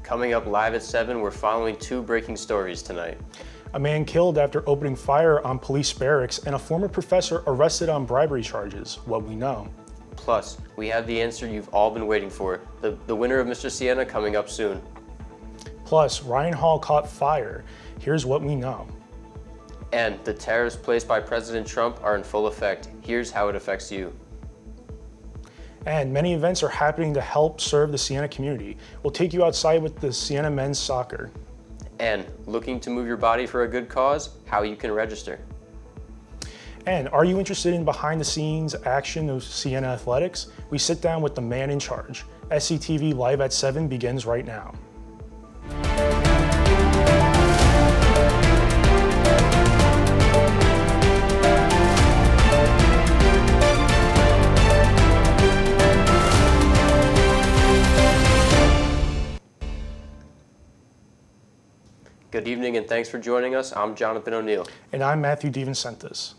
Coming up live at 7, we're following 2 breaking stories tonight. A man killed after opening fire on police barracks and a former professor arrested on bribery charges. What we know. Plus, we have the answer you've all been waiting for. The winner of Mr. Siena coming up soon. Plus, Ryan Hall caught fire. Here's what we know. And the tariffs placed by President Trump are in full effect. Here's how it affects you. And many events are happening to help serve the Siena community. We'll take you outside with the Siena men's soccer. And looking to move your body for a good cause, how you can register. And are you interested in behind-the-scenes action of Siena athletics? We sit down with the man in charge. SCTV Live at 7 begins right now. Good evening and thanks for joining us. I'm Jonathan O'Neill. And I'm Matthew DiVincentis.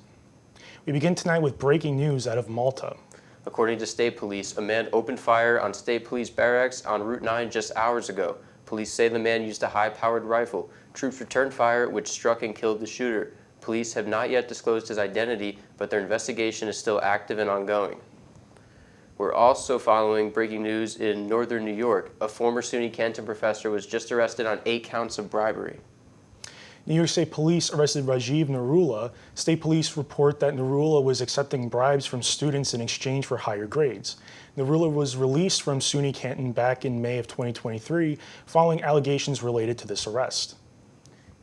We begin tonight with breaking news out of Malta. According to state police, a man opened fire on state police barracks on Route 9 just hours ago. Police say the man used a high-powered rifle. Troops returned fire, which struck and killed the shooter. Police have not yet disclosed his identity, but their investigation is still active and ongoing. We're also following breaking news in northern New York. A former SUNY Canton professor was just arrested on 8 counts of bribery. New York State Police arrested Rajiv Narula. State police report that Narula was accepting bribes from students in exchange for higher grades. Narula was released from SUNY Canton back in May of 2023 following allegations related to this arrest.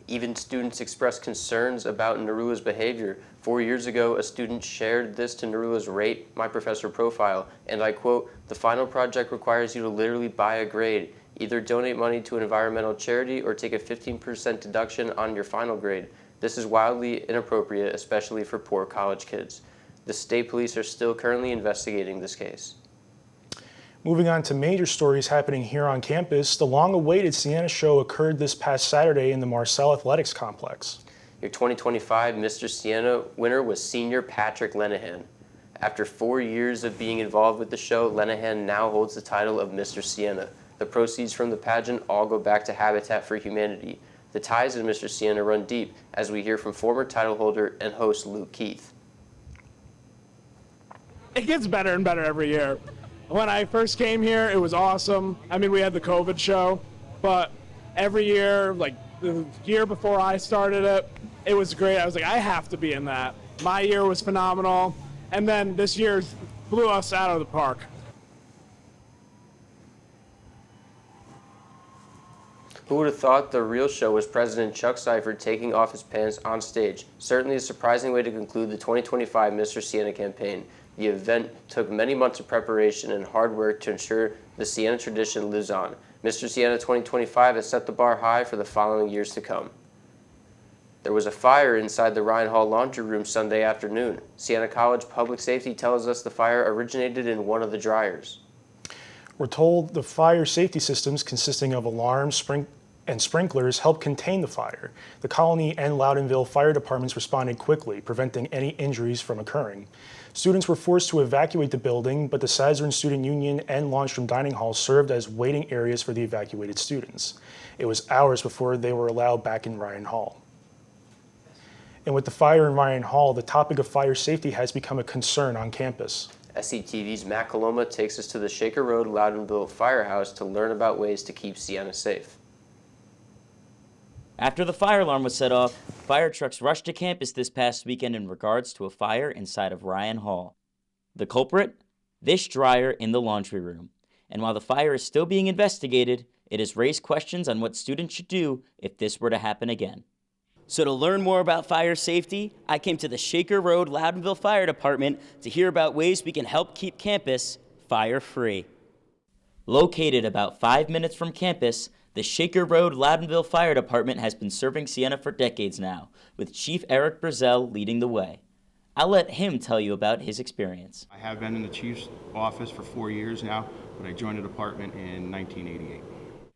Even students expressed concerns about Narula's behavior. 4 years ago, a student shared this to Narula's Rate My Professor profile, and I quote, "The final project requires you to literally buy a grade. Either donate money to an environmental charity or take a 15% deduction on your final grade. This is wildly inappropriate, especially for poor college kids." The state police are still currently investigating this case. Moving on to major stories happening here on campus, the long-awaited Siena show occurred this past Saturday in the Marcel Athletics Complex. Your 2025 Mr. Siena winner was senior Patrick Lenahan. After 4 years of being involved with the show, Lenahan now holds the title of Mr. Siena. The proceeds from the pageant all go back to Habitat for Humanity. The ties of Mr. Siena run deep, as we hear from former title holder and host Luke Keith. It gets better and better every year. When I first came here, it was awesome. I mean, we had the COVID show, but every year, like the year before I started it, it was great. I was like, I have to be in that. My year was phenomenal, and then this year blew us out of the park. Who would have thought the real show was President Chuck Seifert taking off his pants on stage? Certainly a surprising way to conclude the 2025 Mr. Siena campaign. The event took many months of preparation and hard work to ensure the Siena tradition lives on. Mr. Siena 2025 has set the bar high for the following years to come. There was a fire inside the Ryan Hall laundry room Sunday afternoon. Siena College Public Safety tells us the fire originated in one of the dryers. We're told the fire safety systems consisting of alarms, and sprinklers helped contain the fire. The Colony and Loudonville fire departments responded quickly, preventing any injuries from occurring. Students were forced to evacuate the building, but the Sazerain Student Union and Laundrum Dining Hall served as waiting areas for the evacuated students. It was hours before they were allowed back in Ryan Hall. And with the fire in Ryan Hall, the topic of fire safety has become a concern on campus. SCTV's Matt Coloma takes us to the Shaker Road Loudonville Firehouse to learn about ways to keep Siena safe. After the fire alarm was set off, fire trucks rushed to campus this past weekend in regards to a fire inside of Ryan Hall. The culprit? This dryer in the laundry room. And while the fire is still being investigated, it has raised questions on what students should do if this were to happen again. So to learn more about fire safety, I came to the Shaker Road Loudonville Fire Department to hear about ways we can help keep campus fire-free. Located about 5 minutes from campus, the Shaker Road Loudonville Fire Department has been serving Siena for decades now, with Chief Eric Brazel leading the way. I'll let him tell you about his experience. I have been in the chief's office for 4 years now, but I joined the department in 1988.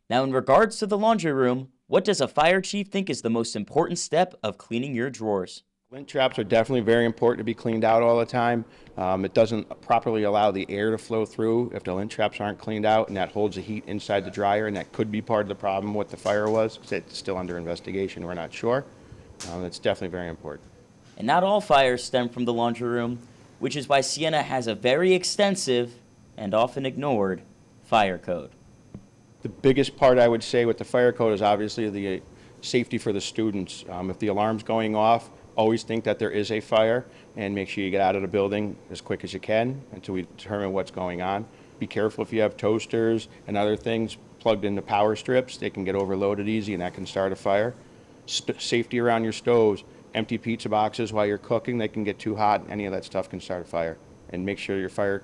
Now, in regards to the laundry room, what does a fire chief think is the most important step of cleaning your drawers? Lint traps are definitely very important to be cleaned out all the time. It doesn't properly allow the air to flow through if the lint traps aren't cleaned out, and that holds the heat inside the dryer, and that could be part of the problem what the fire was. It's still under investigation. We're not sure. It's definitely very important. And not all fires stem from the laundry room, which is why Siena has a very extensive and often ignored fire code. The biggest part I would say with the fire code is obviously the safety for the students. If the alarm's going off, always think that there is a fire and make sure you get out of the building as quick as you can until we determine what's going on. Be careful if you have toasters and other things plugged into power strips. They can get overloaded easy and that can start a fire. Safety around your stoves. Empty pizza boxes while you're cooking, they can get too hot. Any of that stuff can start a fire. And make sure your fire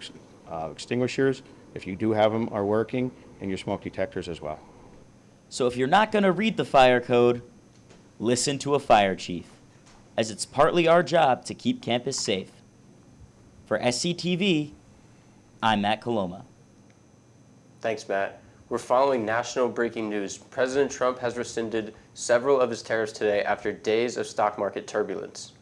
extinguishers, if you do have them, are working, and your smoke detectors as well. So if you're not going to read the fire code, listen to a fire chief, as it's partly our job to keep campus safe. For SCTV, I'm Matt Coloma. Thanks, Matt. We're following national breaking news. President Trump has rescinded several of his tariffs today after days of stock market turbulence.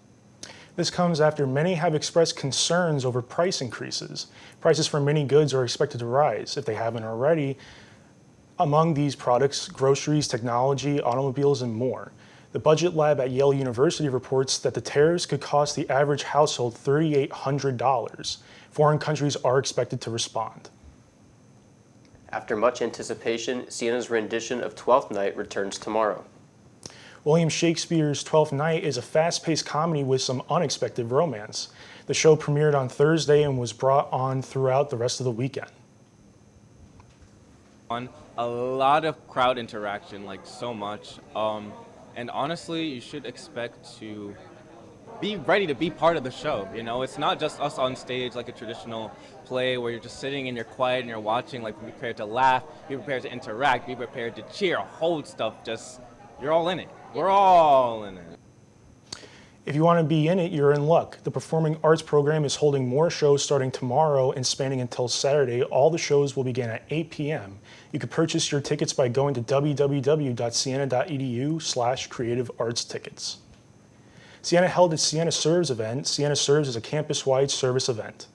This comes after many have expressed concerns over price increases. Prices for many goods are expected to rise, if they haven't already. Among these products, groceries, technology, automobiles, and more. The Budget Lab at Yale University reports that the tariffs could cost the average household $3,800. Foreign countries are expected to respond. After much anticipation, Siena's rendition of Twelfth Night returns tomorrow. William Shakespeare's Twelfth Night is a fast-paced comedy with some unexpected romance. The show premiered on Thursday and was brought on throughout the rest of the weekend. A lot of crowd interaction, like so much. And honestly, you should expect to be ready to be part of the show. You know, it's not just us on stage like a traditional play where you're just sitting and you're quiet and you're watching. Like, be prepared to laugh, be prepared to interact, be prepared to cheer, hold stuff. Just, you're all in it. We're all in it. If you want to be in it, you're in luck. The Performing Arts program is holding more shows starting tomorrow and spanning until Saturday. All the shows will begin at 8 p.m. You can purchase your tickets by going to www.siena.edu/creativeartstickets. Siena held its Siena Serves event. Siena Serves is a campus-wide service event.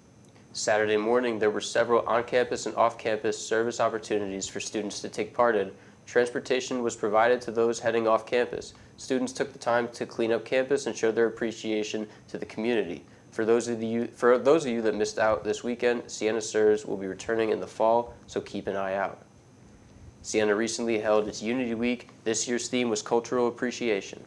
Saturday morning, there were several on-campus and off-campus service opportunities for students to take part in. Transportation was provided to those heading off campus. Students took the time to clean up campus and show their appreciation to the community. For those of you that missed out this weekend, Siena Serves will be returning in the fall, so keep an eye out. Siena recently held its Unity Week. This year's theme was Cultural Appreciation.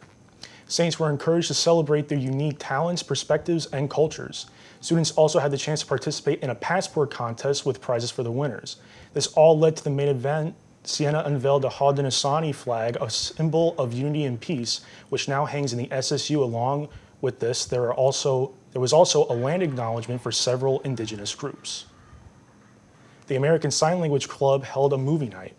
Saints were encouraged to celebrate their unique talents, perspectives, and cultures. Students also had the chance to participate in a passport contest with prizes for the winners. This all led to the main event. Siena unveiled a Haudenosaunee flag, a symbol of unity and peace, which now hangs in the SSU. Along with this, there was also a land acknowledgement for several indigenous groups. The American Sign Language Club held a movie night.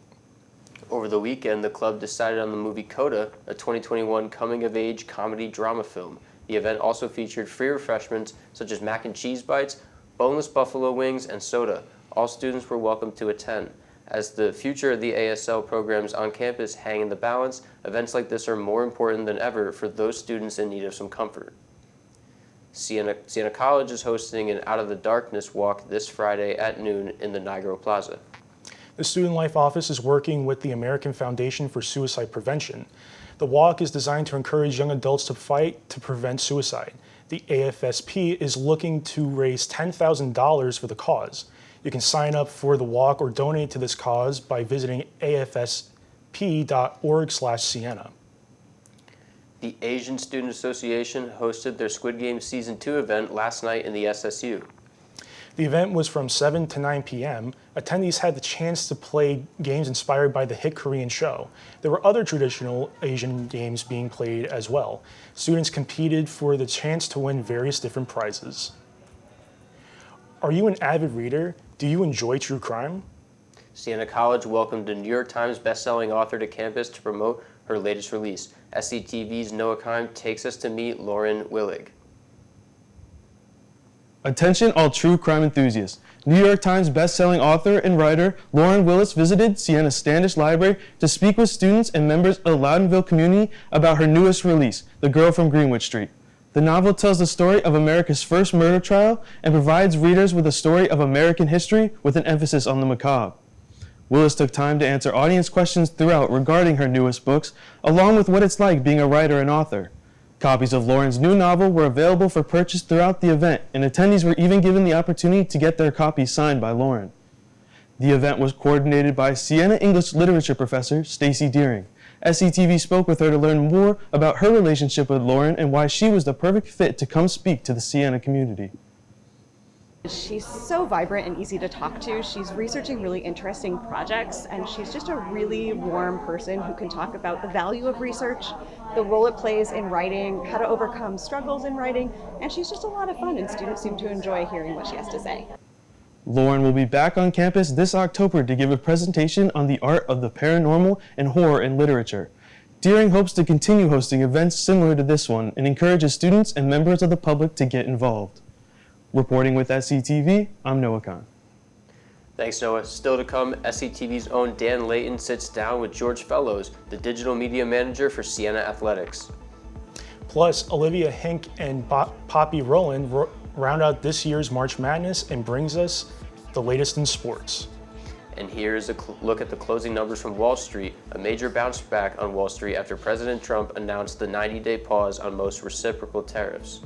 Over the weekend, the club decided on the movie Coda, a 2021 coming-of-age comedy drama film. The event also featured free refreshments such as mac and cheese bites, boneless buffalo wings, and soda. All students were welcome to attend. As the future of the ASL programs on campus hang in the balance, events like this are more important than ever for those students in need of some comfort. Siena College is hosting an Out of the Darkness walk this Friday at noon in the Nigro Plaza. The Student Life Office is working with the American Foundation for Suicide Prevention. The walk is designed to encourage young adults to fight to prevent suicide. The AFSP is looking to raise $10,000 for the cause. You can sign up for the walk or donate to this cause by visiting afsp.org/Siena. The Asian Student Association hosted their Squid Game Season 2 event last night in the SSU. The event was from 7 to 9 p.m. Attendees had the chance to play games inspired by the hit Korean show. There were other traditional Asian games being played as well. Students competed for the chance to win various different prizes. Are you an avid reader? Do you enjoy true crime? Siena College welcomed a New York Times bestselling author to campus to promote her latest release. SCTV's Noah Kime takes us to meet Lauren Willig. Attention all true crime enthusiasts. New York Times best-selling author and writer Lauren Willis visited Siena Standish Library to speak with students and members of the Loudonville community about her newest release, The Girl from Greenwich Street. The novel tells the story of America's first murder trial and provides readers with a story of American history with an emphasis on the macabre. Willis took time to answer audience questions throughout regarding her newest books, along with what it's like being a writer and author. Copies of Lauren's new novel were available for purchase throughout the event, and attendees were even given the opportunity to get their copies signed by Lauren. The event was coordinated by Siena English Literature professor Stacy Deering. SCTV spoke with her to learn more about her relationship with Lauren and why she was the perfect fit to come speak to the Siena community. She's so vibrant and easy to talk to. She's researching really interesting projects, and she's just a really warm person who can talk about the value of research, the role it plays in writing, how to overcome struggles in writing, and she's just a lot of fun, and students seem to enjoy hearing what she has to say. Lauren will be back on campus this October to give a presentation on the art of the paranormal and horror in literature. Deering hopes to continue hosting events similar to this one and encourages students and members of the public to get involved. Reporting with SCTV, I'm Noah Khan. Thanks, Noah. Still to come, SCTV's own Dan Layton sits down with George Fellows, the digital media manager for Siena Athletics. Plus, Olivia Hink and Poppy Rowland round out this year's March Madness and brings us the latest in sports. And here's a look at the closing numbers from Wall Street, a major bounce back on Wall Street after President Trump announced the 90-day pause on most reciprocal tariffs.